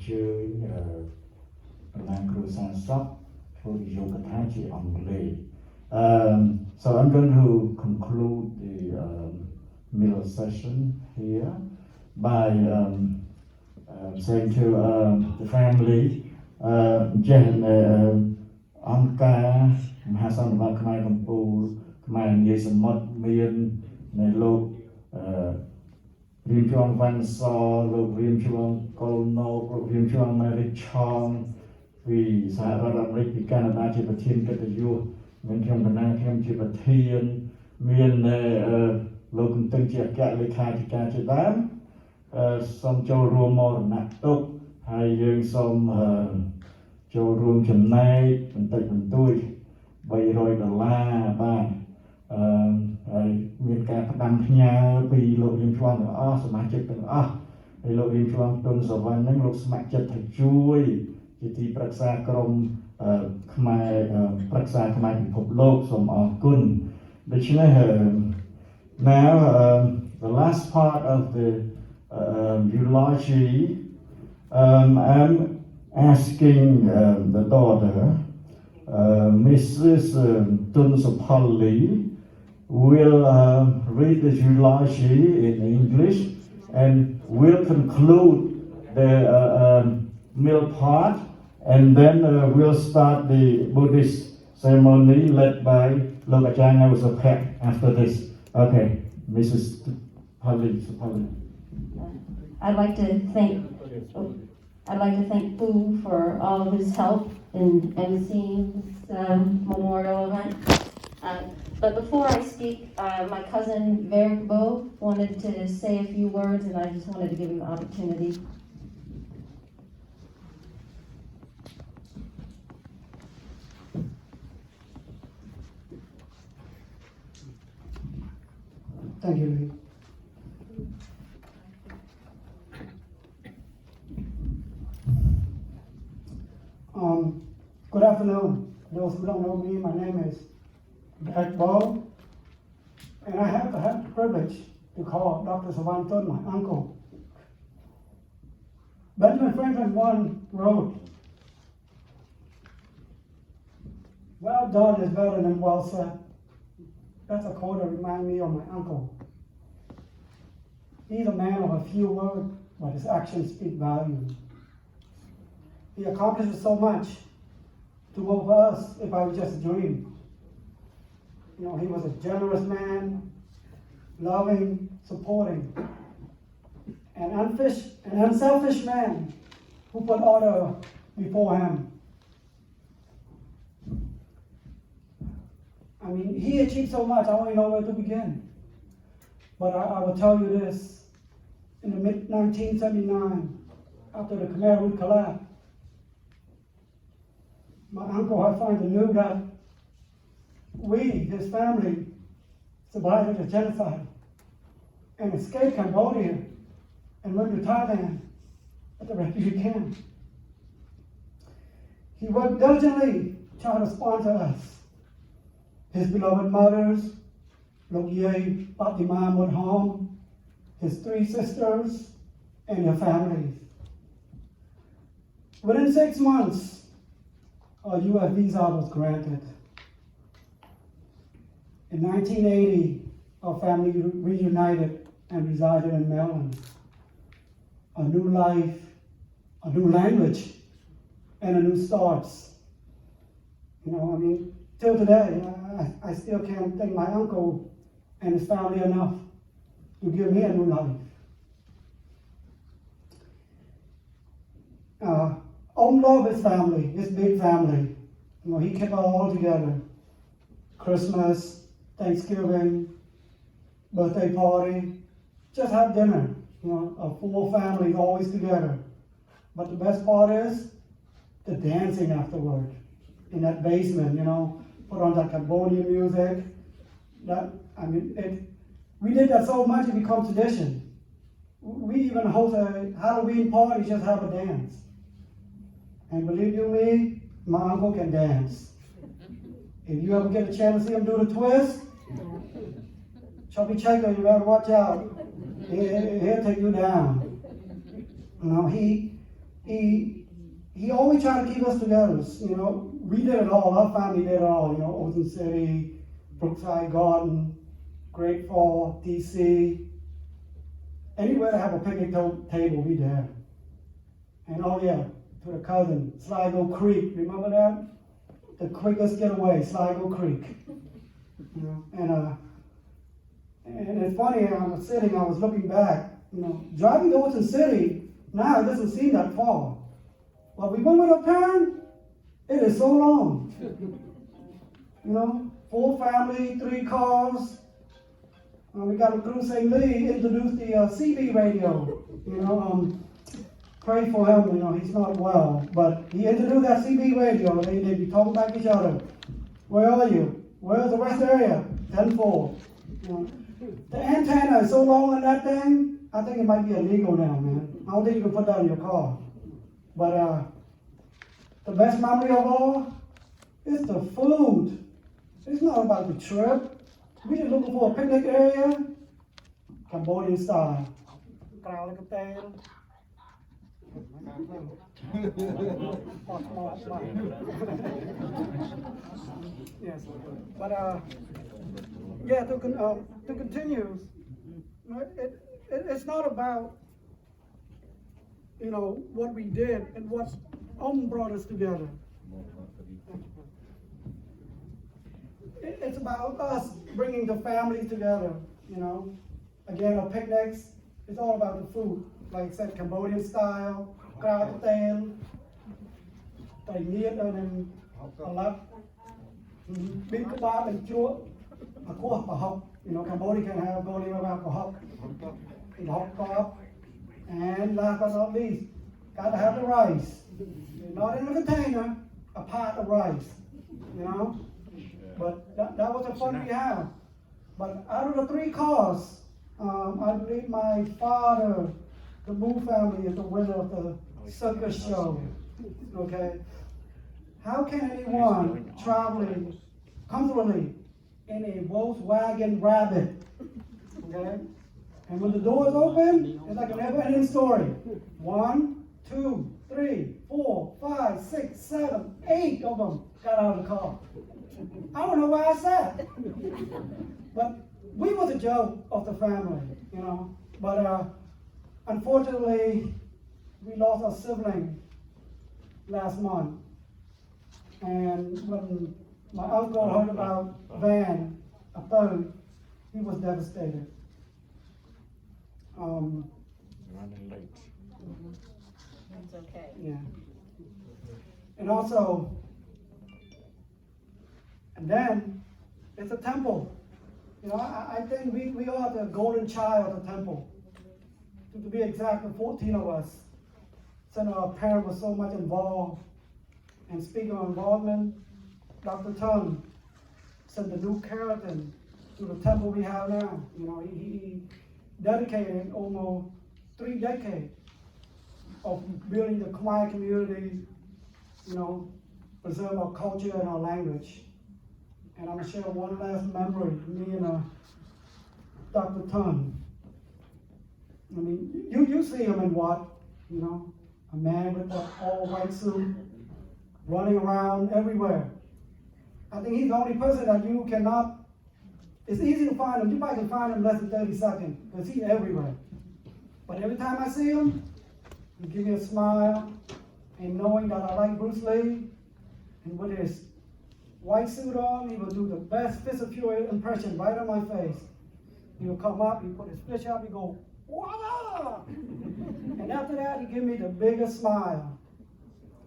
chơi làm cử sản xuất for yoga Anglais. So I'm going to conclude the middle session here by saying to the family, Anka, Mahasan Bakmai Kampu, Kmai Yesamot, Mian, Nelo, Rim Chuang Van Saw, Rim Chuang Colno, Rim Chuang Mary Chong, vì xã hội America Canada chỉ có thiên cái tự mình trong cái năng thêm chỉ có thiên miền lô công ty chỉ cả lấy khai thì cả chỉ đám xong châu rùa mò nặng tốc hay dương xong châu rùa chấm nay mình tây mình tôi bay rồi đà la ba miền cả đăng nhà vì lộ liên quan ở sớm mai chết ở lộ liên quan tuần sauวันนั้นlộ sớm mai chết thật chuiที่ปรึกษากรมខ្មែរปรึกษาខ្មែរពិភពលោកសូមអរគុណដូច្នេះ now the last part of the eulogy I'm asking the daughter Mrs. Tun Sopali will read the eulogy in English and will conclude the middle part. And then we'll start the Buddhist ceremony led by Lokachang was a pet after this. Okay, Mrs. Pali. I'd like to thank Fu for all of his help in emceeing this memorial event. But before I speak, my cousin Verbo wanted to say a few words, and I just wanted to give him the opportunity. Thank you, Lee. Good afternoon. Those who don't know me, my name is Derek Bow, and I have the privilege to call Dr. Sovan Tun my uncle. Benjamin Franklin once wrote, "Well done is better than well said." That's a quote that reminds me of my uncle. He's a man of a few words, but his actions speak volumes. He accomplishes so much to both of us if I was just a dream. You know, he was a generous man, loving, supporting, an unselfish man who put order before him. I mean, he achieved so much, I don't even know where to begin. But I will tell you this, in the mid-1979, after the Khmer Rouge collapsed, my uncle, I finally knew that we, his family, survived the genocide and escaped Cambodia and went to Thailand at the refugee camp. He worked diligently trying to sponsor us. His beloved mothers, Lok Ye, Fatima Mudham, his 3 sisters, and their families. Within 6 months, a U.S. visa was granted. In 1980, our family reunited and resided in Maryland. A new life, a new language, and a new starts. You know, I mean, till today, I still can't thank my uncle and his family enough to give me a new life. Om loved his family, his big family. You know, he kept it all together. Christmas, Thanksgiving, birthday party, just have dinner. You know, a full family always together. But the best part is the dancing afterward in that basement, you know, put on that Cambodian music. We did that so much it became tradition. We even host a Halloween party, just have a dance. And believe you me, my uncle can dance. If you ever get a chance to see him do the twist, Chubby Checker, you better watch out. He'll take you down. You know, he he always tried to keep us together. You know, we did it all. Our family did it all. You know, Ocean City, Brookside Garden, Great Fall, DC. Anywhere to have a picnic table, we there. And oh yeah, to the cousin, Sligo Creek. Remember that? The quickest getaway, Sligo Creek. You know, and it's funny. I was looking back. You know, driving to Ocean City now it doesn't seem that far. But we went with a parent, it is so long. You know, 4 family, 3 cars. We got to through St. Lee, introduced the CB radio. You know, pray for him, you know, he's not well. But he introduced that CB radio. They be talking back to each other. Where are you? Where's the rest area? 10-4. You know, the antenna is so long on that thing, I think it might be illegal now, man. I don't think you can put that in your car. But the best memory of all is the food. It's not about the trip. We just looking for a picnic area, Cambodian style. Yes, but yeah, to continue, it's not about, you know, what we did and what brought us together. It's about us bringing the families together, you know. Again, our picnics, it's all about the food. Like I said, Cambodian style, crowd tail, meat and a lot. Big kebab and chua, a quarter of hot. You know, Cambodia can have golden about a hot kebab. And last but not least, got to have the rice. Not in a container, a pot of rice, you know. But that was the fun we had. But out of the 3 cars, I believe my father, the Moo family, is the winner of the circus show. Okay? How can anyone traveling comfortably in a Volkswagen Rabbit? Okay? And when the doors open, it's like a never-ending story. 1, 2, 3, 4, 5, 6, 7, 8 of them got out of the car. I don't know where I sat. But we was a joke of the family, you know. But unfortunately, we lost our sibling last month. And when my uncle heard about Van, a third, he was devastated. Running late. It's okay. Yeah. And also, and then it's a temple. You know, I think we are the golden child of the temple. To be exact, the 14 of us. Since our parents were so much involved. And speaking of involvement, Dr. Tun sent the new keratin to the temple we have now. You know, he dedicated almost 3 decades of building the Khmer community, you know, preserve our culture and our language. And I'm going to share one last memory, me and Dr. Tun. I mean, you see him in what? You know, a man with an all-white suit, running around everywhere. I think he's the only person that you cannot, it's easy to find him. You probably can find him in less than 30 seconds, because he's everywhere. But every time I see him, he gives me a smile, and knowing that I like Bruce Lee, and with his white suit on, he will do the best Fist of Fury impression right on my face. He will come up, he put his fish up, he go, "Voila!" And after that, he give me the biggest smile.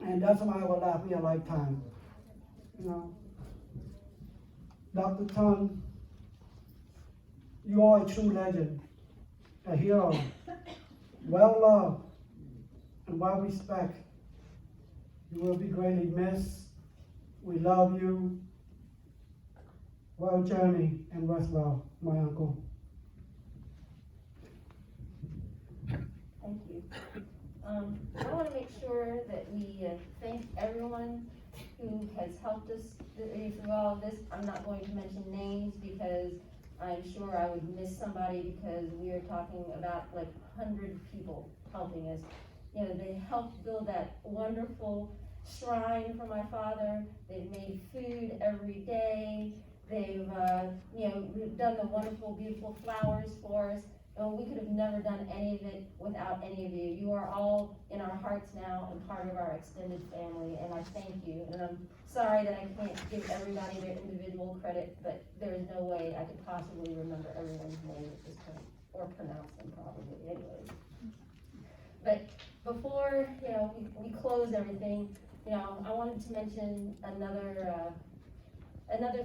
And that's why I will last me a lifetime. You know, Dr. Tun, you are a true legend, a hero, well loved and well respected. You will be greatly missed. We love you. Well journey and rest well, my uncle. Thank you. I want to make sure that we thank everyone who has helped us through all of this. I'm not going to mention names because I'm sure I would miss somebody, because we are talking about like 100 people helping us they helped build that wonderful shrine for my father. They've made food every day. They've, done the wonderful, beautiful flowers for us. And we could have never done any of it without any of you. You are all in our hearts now and part of our extended family, and I thank you. And I'm sorry that I can't give everybody their individual credit, but there is no way I could possibly remember everyone's name at this point, or pronounce them probably anyways. But before, we close everything, I wanted to mention another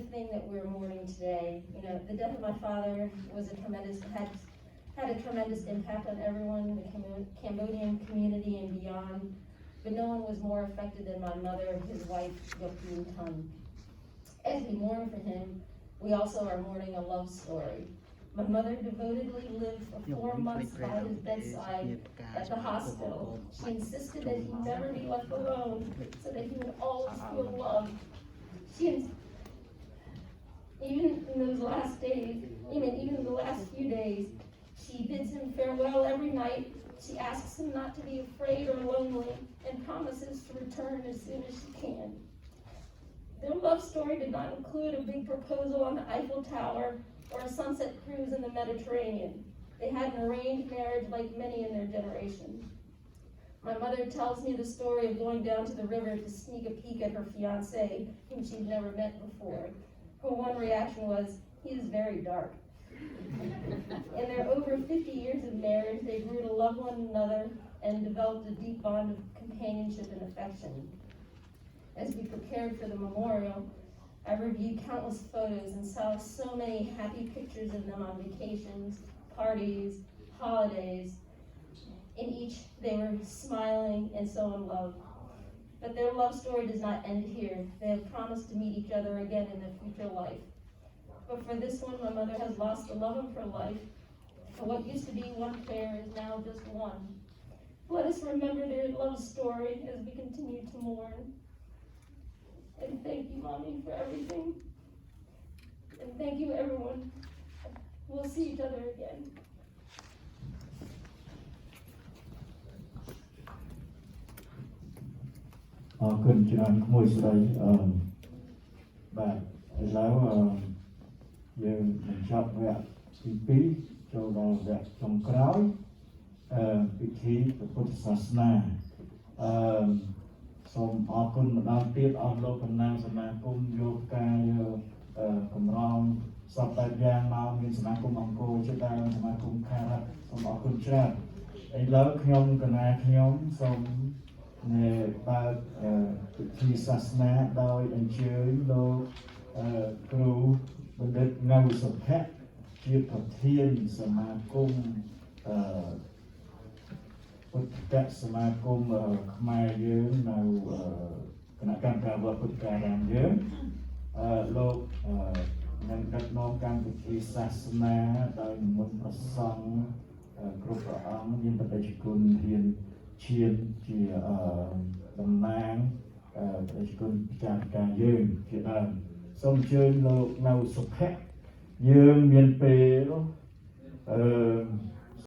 thing that we're mourning today. The death of my father was had a tremendous impact on everyone in the Cambodian community and beyond, but no one was more affected than my mother, his wife, Sovan Tun. As we mourn for him, we also are mourning a love story. My mother devotedly lived for 4 months by his bedside at the hospital. She insisted that he never be left alone, so that he would always feel loved. Even in those last days, even in the last few days, she bids him farewell every night. She asks him not to be afraid or lonely and promises to return as soon as she can. Their love story did not include a big proposal on the Eiffel Tower or a sunset cruise in the Mediterranean. They had an arranged marriage like many in their generation. My mother tells me the story of going down to the river to sneak a peek at her fiancé, whom she'd never met before. Her one reaction was, "He is very dark." In their over 50 years of marriage, they grew to love one another and developed a deep bond of companionship and affection. As we prepared for the memorial, I reviewed countless photos and saw so many happy pictures of them on vacations, parties, holidays. In each, they were smiling and so in love. But their love story does not end here. They have promised to meet each other again in a future life. But for this one, my mother has lost the love of her life. For what used to be one pair is now just one. Let us remember their love story as we continue to mourn. And thank you, Mommy, for everything. And thank you, everyone. We'll see each other again. Good job, Moise. But as Iយើងបញ្ចប់វគ្គទី2ចូលដល់វគ្គចុងក្រោយពិធីពុទ្ធសាសនាសូមអរគុណម្ដងទៀតអស់លោកតំណាងសមាគមយកការកម្រងសពបែបយ៉ាងមកមានសមាគមអង្គរជាដើមសមាគមខារ៉ាត់សូមអរគុណច្រើនឥឡូវខ្ញុំកណាខ្ញុំសូមបើកពិធីសាសនាដោយអញ្ជើញលោកគ្រូបណ្ឌិតងៅសុភ័ក្រជាប្រធានសមាគមពុទ្ធសមាគមខ្មែរយើងនៅគណៈកម្មការវត្តពុទ្ធការាមយើងលោកនឹងដឹកនាំកម្មវិធីសាសនាដោយនិមន្តព្រះសង្ឃគ្រប់ព្រះអង្គមានបដិជគុណរៀនឈានជាតំណាងបដិជគុណចារការយើងជាដើមសូមអញ្ជើញលោកនៅសុភ័ក្រយើងមានពេល